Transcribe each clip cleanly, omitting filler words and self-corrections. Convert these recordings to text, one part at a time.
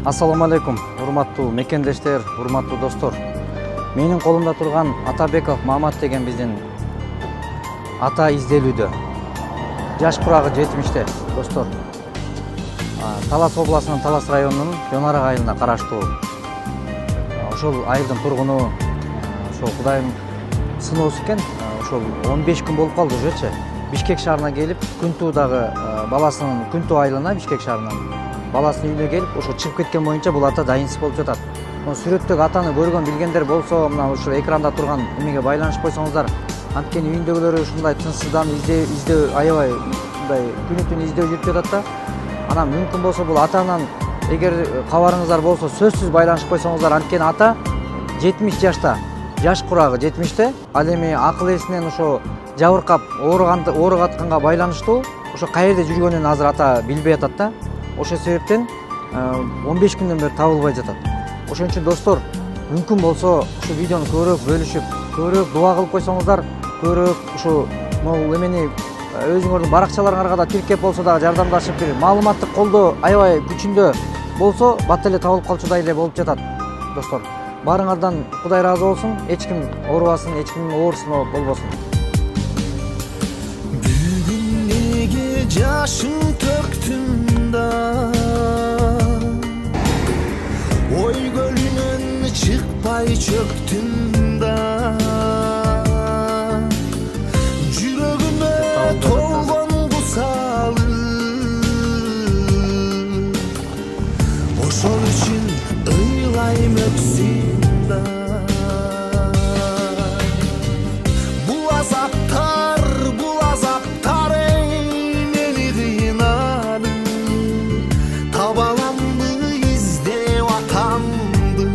Ассаламу алейкум, урматтуу мекендештер, урматтуу достор. Менин колумда турган Атабеков Мамат деген биздин ата изделүүдө. Жаш курагы 70-те, достор. Талас областынын Талас районунун Жонарак айылына караштуу. Ошол айылдын тургуну, ошол Кудайым сыноосу экен. Ошол 15 күн болуп калды ужечи. Бишкек шаарына келип, Күнтуудагы баласынын Күнтуу айылына Бишкек шаарынан баласынын үйүнө келип, ошо чыгып кеткен боюнча бул ата дайынсыз болуп жатат. Сүрөттөгү атаны көргөн билгендер болсо, мына ушул экранда турган эмеге байланышып койсоңуздар, анткени үйүндөгүлөрү ушундай тынчсыздан издөө аябай мындай күнү-түн издөө жүрүп жатат да. Анан мүмкүн болсо бул атанан эгер кабарыңыздар болсо, сөзсүз байланышып койсоңуздар, анткени ата 70 жашта, жаш курагы 70те, ал эми акыл эсинен ошо жабыркап ооругатканга байланыштуу ошо каерде жүргөнүн азыр ата билбей атат да. Ошол себептен 15 күндөн бери табылбай жатат. Ошон үчүн достор, мүмкүн болсо ушу видеону көбүрөөк бөлүшүп, көбүрөөк дуа кылып койсоңуздар, көбүрөөк ушу могул эмени өзүңөрдүн баракчаларыңарга да тиркеп болсо дагы жардамдашып, бир маалыматтык колдоо аябай күчүндө болсо, бат эле табылып калчудай эле болуп жатат, достор. Баарыңардан Кудай ыраазы болсун, эч ким оорубасын, эч кимдин оорусуна болбосун. Бүгүн неге жашың төктүм да, ой көлүнөн чыкпай чөктүм да, жүрөгүмө толгон кусалы, ошол үчүн ыйлайм өксүм да. Бул азаптар эй мени кыйнады, табаламды издеп атамды.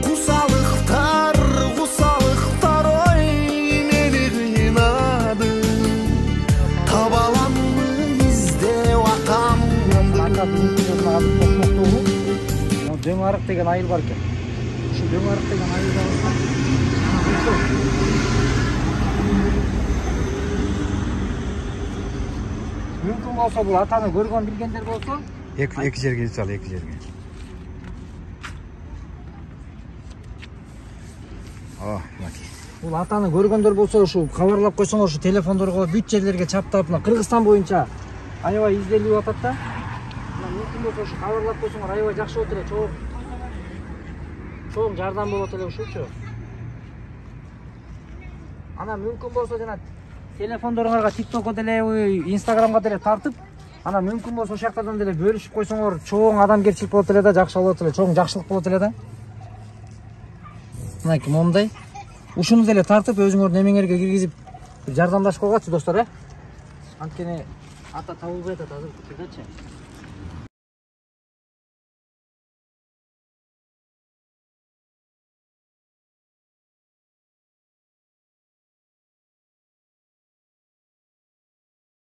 Кусалыктар ой мени кыйнады, табаламды издеп атамды. Дөң арык деген айыл бар экен. Ушу дөң арык деген айылда мүмкүн болсо бул атаны көргөн билгендер болсо, эки жерге чал, эки жерге. Бул атаны көргөндөр болсо, ушу кабарлап койсоңор, ушу телефондорго бүт жерлерге чаптап, мына Кыргызстан боюнча аябай изделип атат да. Мүмкүн болсо ушу кабарлап койсоңор аябай жакшы болот эле, чоң жардам болот эле ушучу. Ана мүмкүн болсо жана телефондоруңарга TikTokко деле, Instagramга деле тартып, ана мүмкүн болсо ошол жактардан деле бөлүшүп койсоңор, чоң адамгерчилик болот эле да, жакшы болот эле, чоң жакшылык болот эле да. Мынакей момундай. Ушуну деле тартып өзүңөрдүн эмеңерге киргизип жардамдашып койгочу достор, Анткени ата табылбай атат азыр учурдачы.